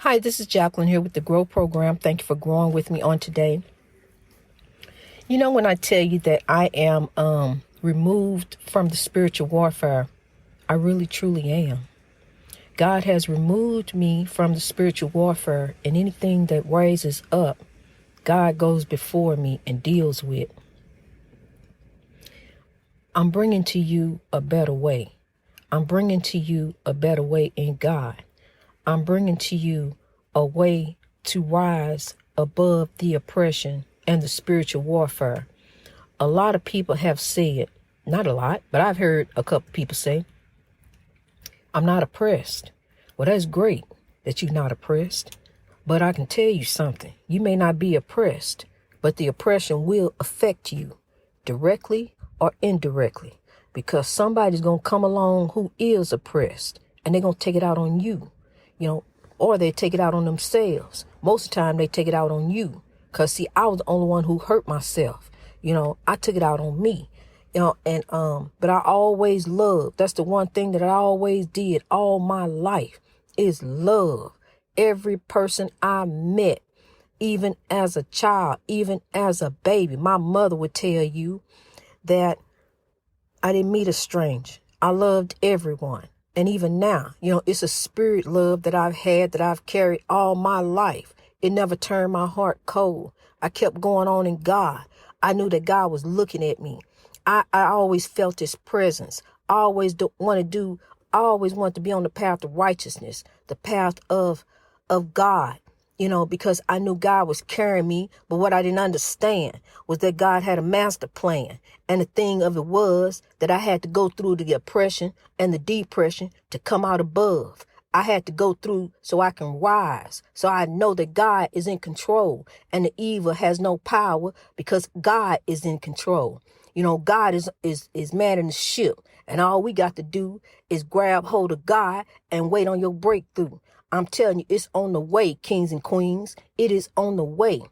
Hi, this is Jacqueline here with the Grow Program. Thank you for growing with me on today. You know, when I tell you that I am removed from the spiritual warfare, I really truly am. God has removed me from the spiritual warfare, and anything that rises up, God goes before me and deals with. I'm bringing to you a better way. I'm bringing to you a better way in God. I'm bringing to you a way to rise above the oppression and the spiritual warfare. A lot of people have said, not a lot, but I've heard a couple people say, I'm not oppressed. Well, that's great that you're not oppressed. But I can tell you something. You may not be oppressed, but the oppression will affect you directly or indirectly, because somebody's going to come along who is oppressed and they're going to take it out on you, or they take it out on themselves. Most of the time they take it out on you. Because, see, I was the only one who hurt myself. I took it out on me. But I always loved. That's the one thing that I always did all my life is love every person I met, even as a child, even as a baby. My mother would tell you that I didn't meet a stranger. I loved everyone. And even now, it's a spirit love that I've had, that I've carried all my life. It never turned my heart cold. I kept going on in God. I knew that God was looking at me. I always felt his presence. I always wanted to be on the path of righteousness, the path of God, because I knew God was carrying me. But what I didn't understand was that God had a master plan. And the thing of it was that I had to go through the oppression and the depression to come out above. I had to go through so I can rise. So I know that God is in control and the evil has no power because God is in control. God is manning the ship, and all we got to do is grab hold of God and wait on your breakthrough. I'm telling you, it's on the way, kings and queens. It is on the way.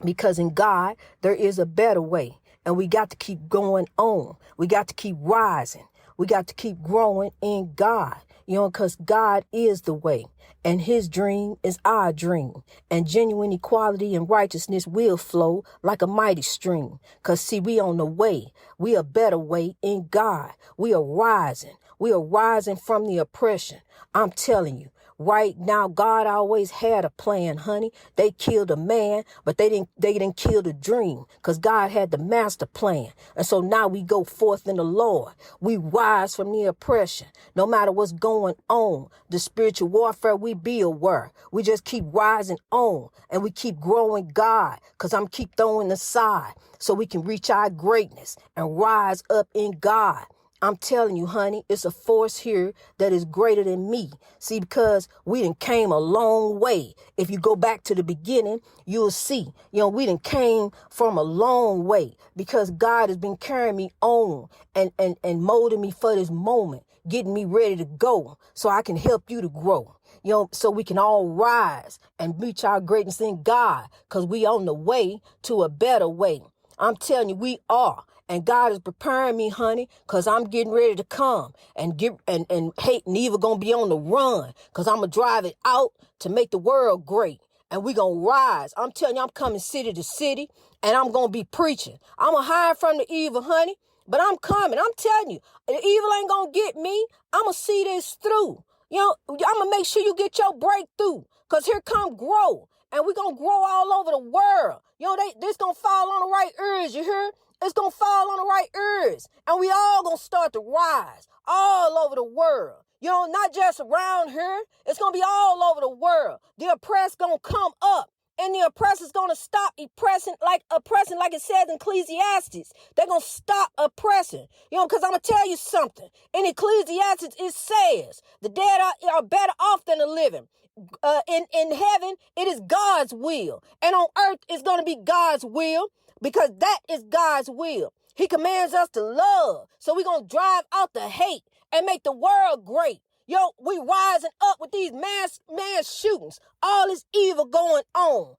Because in God, there is a better way, and we got to keep going on. We got to keep rising. We got to keep growing in God, because God is the way, and his dream is our dream, and genuine equality and righteousness will flow like a mighty stream. Because, see, we on the way. We a better way in God. We are rising. We are rising from the oppression. I'm telling you. Right now, God always had a plan, honey. They killed a man, but they didn't kill the dream, because God had the master plan. And so now we go forth in the Lord. We rise from the oppression. No matter what's going on, the spiritual warfare, we be aware. We just keep rising on, and we keep growing God, because I'm keep throwing aside so we can reach our greatness and rise up in God. I'm telling you, honey, it's a force here that is greater than me. See, because we done came a long way. If you go back to the beginning, you'll see, we done came from a long way, because God has been carrying me on and molding me for this moment, getting me ready to go so I can help you to grow. So we can all rise and reach our greatness in God, because we on the way to a better way. I'm telling you, we are. And God is preparing me, honey, because I'm getting ready to come and hate and evil going to be on the run, because I'm going to drive it out to make the world great. And we going to rise. I'm telling you, I'm coming city to city, and I'm going to be preaching. I'm going to hide from the evil, honey, but I'm coming. I'm telling you, the evil ain't going to get me. I'm going to see this through. I'm going to make sure you get your breakthrough, because here come grow. And we're going to grow all over the world. This going to fall on the right ears, you hear? It's going to fall on the right ears. And we all going to start to rise all over the world. Not just around here. It's going to be all over the world. The oppressed going to come up. And the oppressor's going to stop oppressing like it says in Ecclesiastes. They're going to stop oppressing. Because I'm going to tell you something. In Ecclesiastes, it says the dead are better off than the living. In heaven, it is God's will. And on earth, it's going to be God's will, because that is God's will. He commands us to love. So we're going to drive out the hate and make the world great. We rising up with these mass shootings. All this evil going on.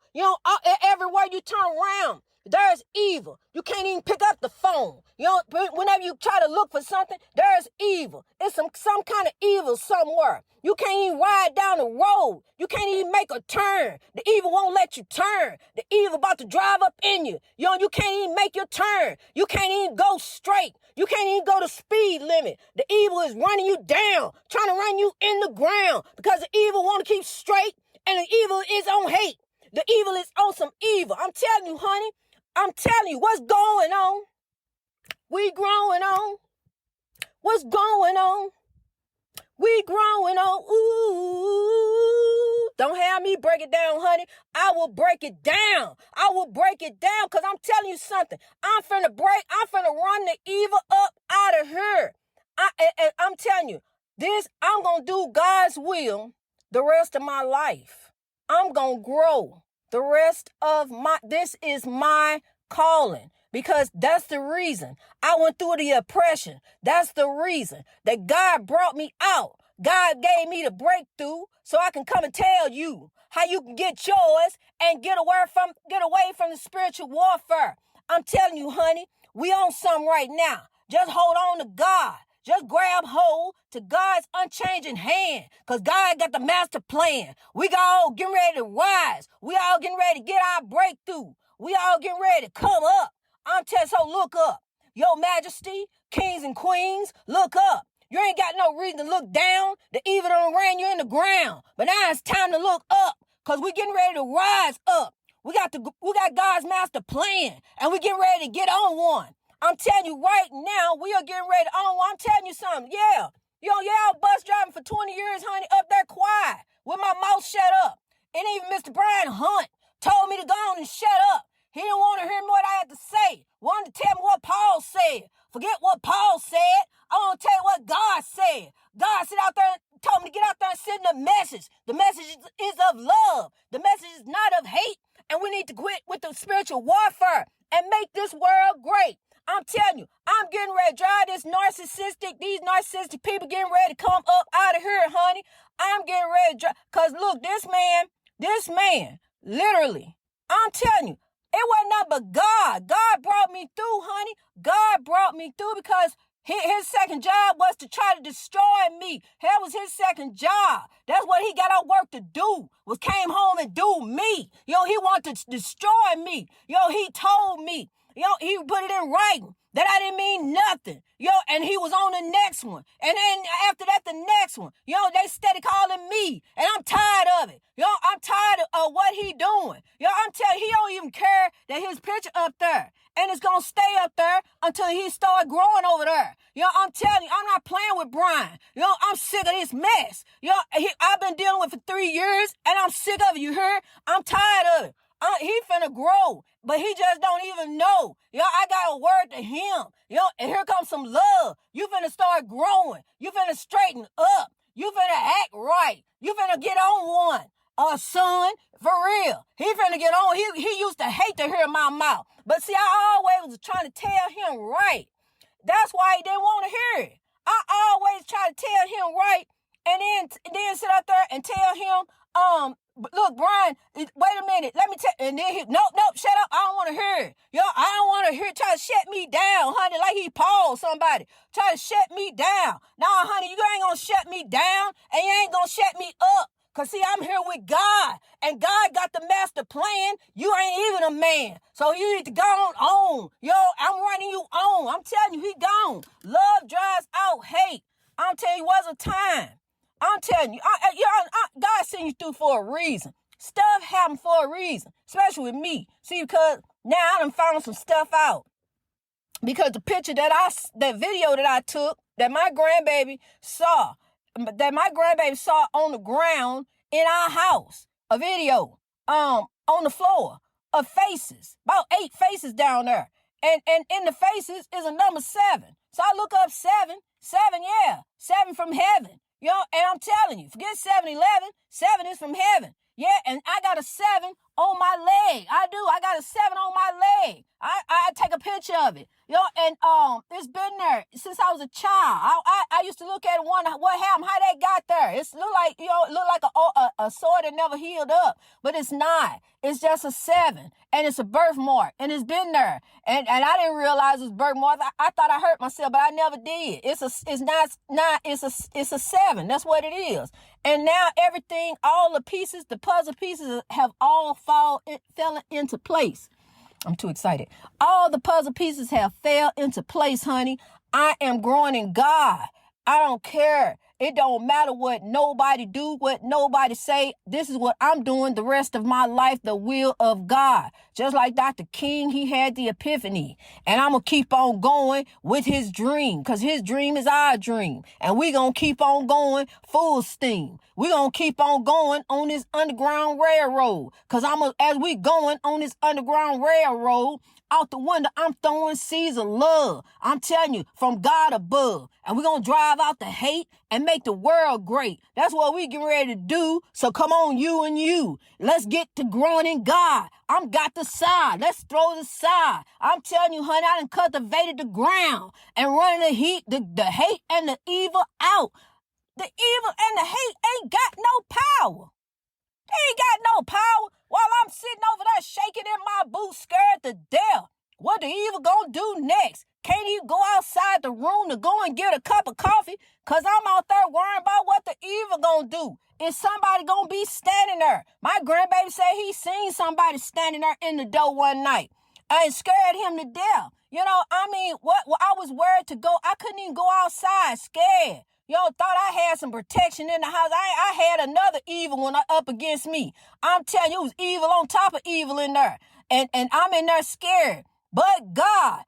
Everywhere you turn around, there's evil. You can't even pick up the phone. Whenever you try to look for something, there's evil. It's some kind of evil somewhere. You can't even ride down the road. You can't even make a turn. The evil won't let you turn. The evil about to drive up in you. You can't even make your turn. You can't even go straight. You can't even go the speed limit. The evil is running you down, trying to run you in the ground because the evil want to keep straight and the evil is on hate. The evil is on some evil. I'm telling you, honey. I'm telling you what's going on. We growing on. What's going on? We growing on. Ooh. Don't have me break it down, honey. I will break it down. I will break it down because I'm telling you something. I'm finna run the evil up out of here. I'm telling you, I'm going to do God's will the rest of my life. I'm going to grow the rest of this is my calling. Because that's the reason I went through the oppression. That's the reason that God brought me out. God gave me the breakthrough so I can come and tell you how you can get yours and get away from the spiritual warfare. I'm telling you, honey, we on something right now. Just hold on to God. Just grab hold to God's unchanging hand because God got the master plan. We all getting ready to rise. We all getting ready to get our breakthrough. We all getting ready to come up. I'm telling you, so look up. Your Majesty, kings and queens, look up. You ain't got no reason to look down. The evil done ran you in the ground. But now it's time to look up because we getting ready to rise up. We got God's master plan and we getting ready to get on one. I'm telling you right now, we are getting ready on one. I'm telling you something. Yeah. I was bus driving for 20 years, honey, up there quiet with my mouth shut up. And even Mr. Brian Hunt told me to go on and shut up. He didn't want to hear what I had to say. Wanted to tell me what Paul said. Forget what Paul said. I want to tell you what God said. God sit out there and told me to get out there and send the message. The message is of love. The message is not of hate. And we need to quit with the spiritual warfare and make this world great. I'm telling you, I'm getting ready to drive these narcissistic people getting ready to come up out of here, honey. I'm getting ready to drive. Because look, this man, literally, I'm telling you, it wasn't nothing but God. God brought me through, honey. God brought me through because his second job was to try to destroy me. That was his second job. That's what he got out work to do, was came home and do me. He wanted to destroy me. He told me. He put it in writing that I didn't mean nothing. And he was on the next one. And then after that, the next one. They steady calling me. And I'm tired of it. I'm tired of what he doing. I'm telling you, he don't even care that his picture up there. And it's going to stay up there until he start growing over there. I'm telling you, I'm not playing with Brian. I'm sick of this mess. I've been dealing with it for 3 years, and I'm sick of it, you hear? I'm tired of it. He finna grow, but he just don't even know. I got a word to him. And here comes some love. You finna start growing. You finna straighten up. You finna act right. You finna get on one. Son, for real. He finna get on. He used to hate to hear my mouth. But see, I always was trying to tell him right. That's why he didn't want to hear it. I always try to tell him right, and then sit up there and tell him, look, Brian, wait a minute, let me tell, and then nope, shut up, I don't want to hear it. I don't want to hear, try to shut me down, honey, like he Paul somebody, try to shut me down. Nah, honey, you ain't gonna shut me down, and you ain't gonna shut me up. Because, see, I'm here with God, and God got the master plan. You ain't even a man, so you need to go on. I'm running you on. I'm telling you, he gone. Love drives out hate. I'm telling you, was a time. I'm telling you, God sent you through for a reason. Stuff happened for a reason, especially with me. See, because now I done found some stuff out. Because the picture that video that I took, that my grandbaby saw on the ground in our house, a video, on the floor of faces, about 8 faces down there. And in the faces is a number 7. So I look up 7, yeah, 7 from heaven. And I'm telling you, forget 7-11, 7 is from heaven. Yeah, and I got a 7 on my leg. I do. I got a 7 on my leg. I take a picture of it. And it's been there since I was a child. I used to look at it and wonder what happened, how they got there. It look like, it look like a sore that never healed up, but it's not. It's just a 7, and it's a birthmark, and it's been there. And I didn't realize it was birthmark. I thought I hurt myself, but I never did. It's a 7. That's what it is. And now everything, all the pieces, the puzzle pieces have all fell into place. I'm too excited. All the puzzle pieces have fell into place, honey. I am growing in God. I don't care. It don't matter what nobody do, what nobody say. This is what I'm doing the rest of my life, the will of God. Just like Dr. King, he had the epiphany. And I'm going to keep on going with his dream, because his dream is our dream. And we're going to keep on going full steam. We're going to keep on going on this underground railroad, because as we going on this underground railroad, out the window, I'm throwing seeds of love. I'm telling you, from God above. And we're going to drive out the hate and make the world great. That's what we getting ready to do. So come on, you and you. Let's get to growing in God. I'm got the side. Let's throw the side. I'm telling you, honey, I done cultivated the ground and running the hate and the evil out. The evil and the hate ain't got no power. They ain't got no power while I'm sitting over there shaking in my boots, scared to death. What the evil gonna do next? Can't even go outside the room to go and get a cup of coffee, because I'm out there worrying about what the evil gonna do. Is somebody gonna be standing there? My grandbaby said he seen somebody standing there in the door one night. And scared him to death. What I was worried to go. I couldn't even go outside, scared. Thought I had some protection in the house. I had another evil one up against me. I'm telling you, it was evil on top of evil in there. And I'm in there scared. But God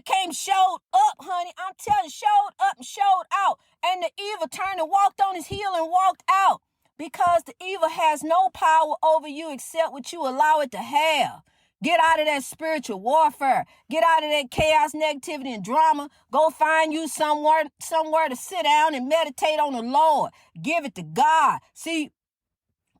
came, showed up, honey. I'm telling you, showed up and showed out. And the evil turned and walked on his heel and walked out. Because the evil has no power over you except what you allow it to have. Get out of that spiritual warfare. Get out of that chaos, negativity, and drama. Go find you somewhere to sit down and meditate on the Lord. Give it to God. See,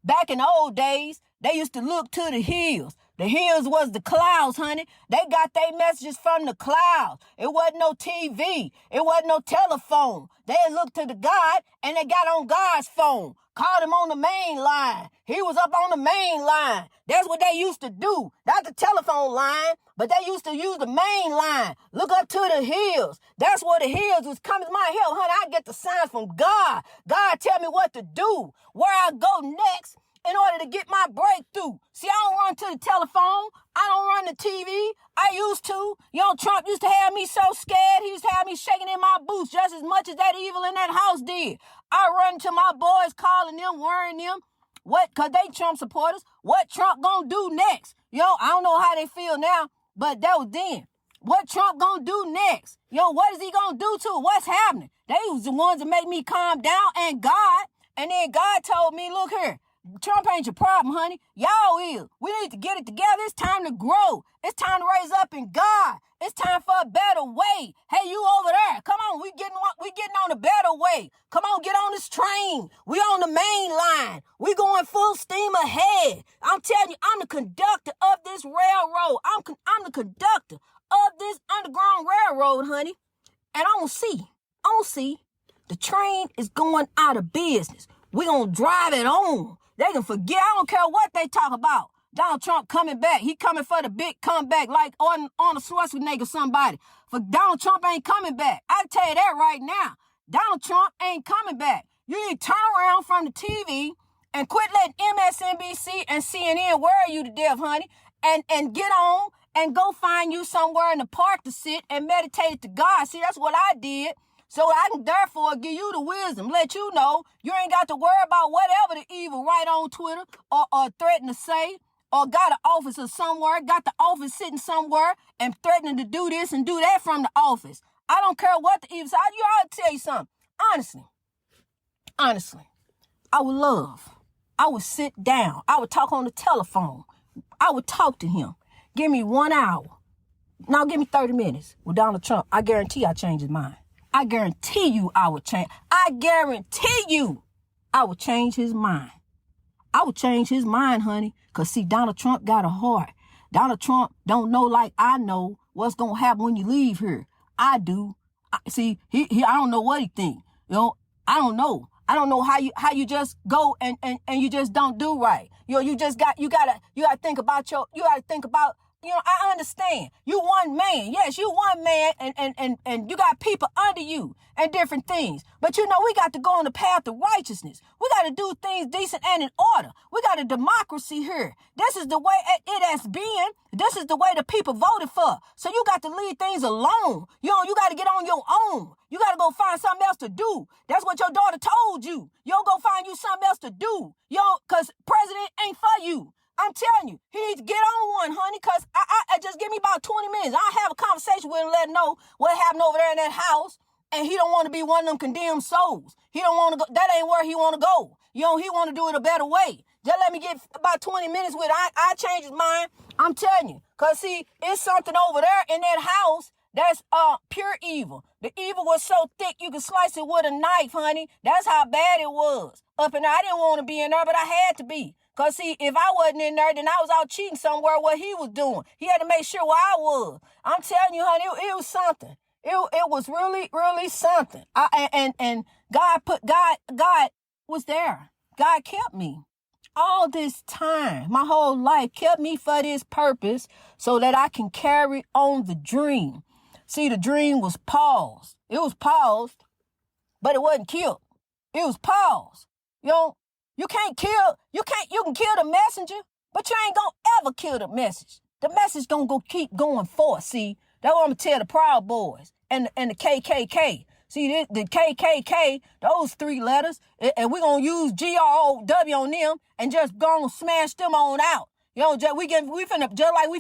back in the old days, they used to look to the hills. The hills was the clouds, honey. They got their messages from the clouds. It wasn't no TV. It wasn't no telephone. They looked to the God, and they got on God's phone. Called him on the main line. He was up on the main line. That's what they used to do. Not the telephone line, but they used to use the main line. Look up to the hills. That's where the hills was coming. My help, honey. I get the signs from God. God tell me what to do, where I go next in order to get my breakthrough. See, I don't run to the telephone. I don't run the TV. I used to. Trump used to have me so scared. He used to have me shaking in my boots just as much as that evil in that house did. I run to my boys, calling them, worrying them. Because they Trump supporters. What Trump gonna do next? I don't know how they feel now, but that was then. What Trump gonna do next? What is he gonna do to it? What's happening? They was the ones that make me calm down, and God. And then God told me, look here. Trump ain't your problem, honey. Y'all is. We need to get it together. It's time to grow. It's time to raise up in God. It's time for a better way. Hey, you over there. Come on. We getting on a better way. Come on, get on this train. We on the main line. We going full steam ahead. I'm telling you, I'm the conductor of this railroad. I'm the conductor of this underground railroad, honey. And I don't see. The train is going out of business. We gonna drive it on. They can forget. I don't care what they talk about. Donald Trump coming back. He coming for the big comeback like on a Schwarzenegger somebody. For Donald Trump ain't coming back. I can tell you that right now. Donald Trump ain't coming back. You need to turn around from the TV and quit letting MSNBC and CNN worry you to death, honey. And get on and go find you somewhere in the park to sit and meditate to God. See, that's what I did. So I can therefore give you the wisdom, let you know you ain't got to worry about whatever the evil write on Twitter or threaten to say, or got an officer somewhere, got the office sitting somewhere and threatening to do this and do that from the office. I don't care what the evil said. You ought to tell you something. Honestly, I would love. I would sit down. I would talk on the telephone. I would talk to him. Give me 1 hour. Now give me 30 minutes with Donald Trump. I guarantee I change his mind. I guarantee you I would change. I guarantee you I would change his mind. I would change his mind, honey. Because, see, Donald Trump got a heart. Donald Trump don't know like I know what's going to happen when you leave here. I do. See, I don't know what he think. You know, I don't know. I don't know how you just go and you just don't do right. You know, you gotta think about I understand. You one man. Yes, you one man and you got people under you and different things. But you know, we got to go on the path of righteousness. We got to do things decent and in order. We got a democracy here. This is the way it has been. This is the way the people voted for. So you got to leave things alone. You know, you got to get on your own. You got to go find something else to do. That's what your daughter told you. Yo, go find you something else to do. Yo, cause president ain't for you. I'm telling you, he needs to get on one, honey, because I just give me about 20 minutes. I'll have a conversation with him, let him know what happened over there in that house. And he don't want to be one of them condemned souls. He don't want to go. That ain't where he want to go. You know, he want to do it a better way. Just let me get about 20 minutes with it. I change his mind. I'm telling you. Because, see, it's something over there in that house that's pure evil. The evil was so thick you could slice it with a knife, honey. That's how bad it was. Up in there, I didn't want to be in there, but I had to be. Because, see, if I wasn't in there, then I was out cheating somewhere what he was doing. He had to make sure where I was. I'm telling you, honey, it was something. It was really, really something. And God was there. God kept me all this time. My whole life kept me for this purpose so that I can carry on the dream. See, the dream was paused. It was paused, but it wasn't killed. It was paused. You know, you can kill the messenger, but you ain't gonna ever kill the message. The message gonna keep going forth. See, that's what I'm gonna tell the Proud Boys and the KKK. See, the KKK, those 3 letters, and we're gonna use GROW on them and just gonna smash them on out. You know, just like we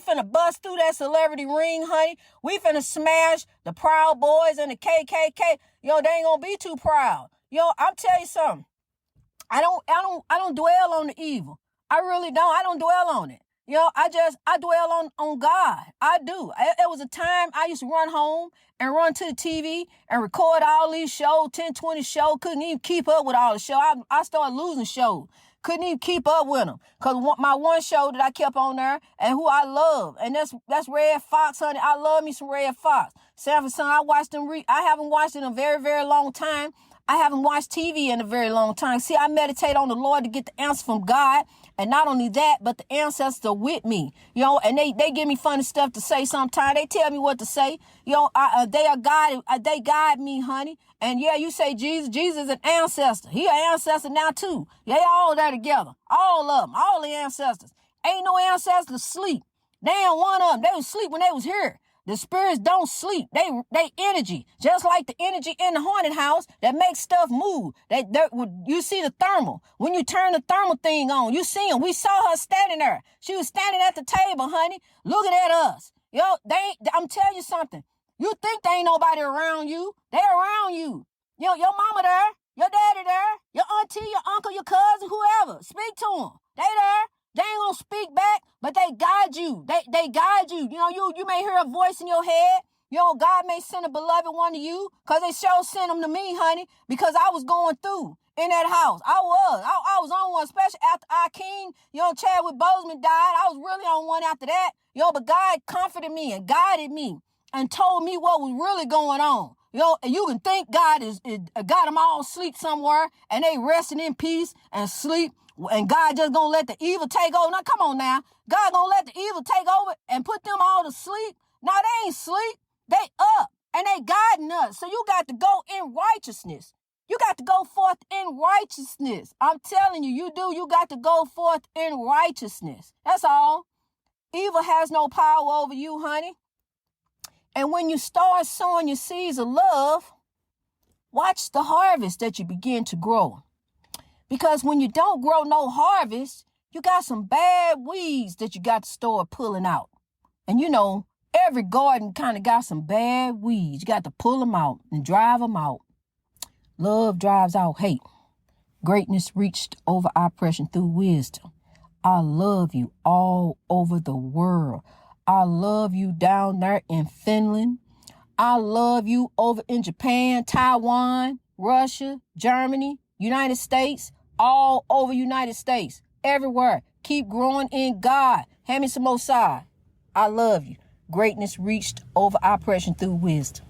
finna bust through that celebrity ring, honey. We finna smash the Proud Boys and the KKK. You know, they ain't gonna be too proud. You know, I'm telling you something. I don't dwell on the evil. I really don't. I don't dwell on it. You know, I dwell on God. I do. It was a time I used to run home and run to the TV and record all these shows, 10, 20 shows. Couldn't even keep up with all the shows. I started losing shows. Couldn't even keep up with them. Because my one show that I kept on there and who I love, and that's Red Fox, honey. I love me some Red Fox. Sanford Son, I watched them. I haven't watched it in a very, very long time. I haven't watched TV in a very long time. See, I meditate on the Lord to get the answer from God. And not only that, but the ancestors are with me, you know, and they give me funny stuff to say sometimes. They tell me what to say. You know, they are guided. They guide me, honey. And yeah, you say Jesus. Jesus is an ancestor. He an ancestor now too. They all there together. All of them. All the ancestors. Ain't no ancestors sleep. They ain't one of them. They was asleep when they was here. The spirits don't sleep. They energy, just like the energy in the haunted house that makes stuff move. You see the thermal. When you turn the thermal thing on, you see them. We saw her standing there. She was standing at the table, honey, looking at us. Yo, I'm telling you something. You think there ain't nobody around you. They around you. You know, your mama there, your daddy there, your auntie, your uncle, your cousin, whoever. Speak to them. They there. They ain't gonna speak back, but they guide you. They guide you. You know, you may hear a voice in your head. You know, God may send a beloved one to you, because they sure sent them to me, honey, because I was going through in that house. I was on one, especially after our king, you know, Chadwick Boseman died. I was really on one after that. You know, but God comforted me and guided me and told me what was really going on. You know, and you can think God got them all asleep somewhere and they resting in peace and sleep. And God just gonna let the evil take over. Now, come on now. God gonna let the evil take over and put them all to sleep? No, they ain't sleep. They up and they guiding us. So you got to go in righteousness. You got to go forth in righteousness. I'm telling you, you do. You got to go forth in righteousness. That's all. Evil has no power over you, honey. And when you start sowing your seeds of love, watch the harvest that you begin to grow. Because when you don't grow no harvest, you got some bad weeds that you got to start pulling out. And you know, every garden kind of got some bad weeds. You got to pull them out and drive them out. Love drives out hate. Greatness reached over oppression through wisdom. I love you all over the world. I love you down there in Finland. I love you over in Japan, Taiwan, Russia, Germany, United States, all over United States. everywhere. Keep growing in God. Hand me some more side. I love you. Greatness reached over oppression through wisdom.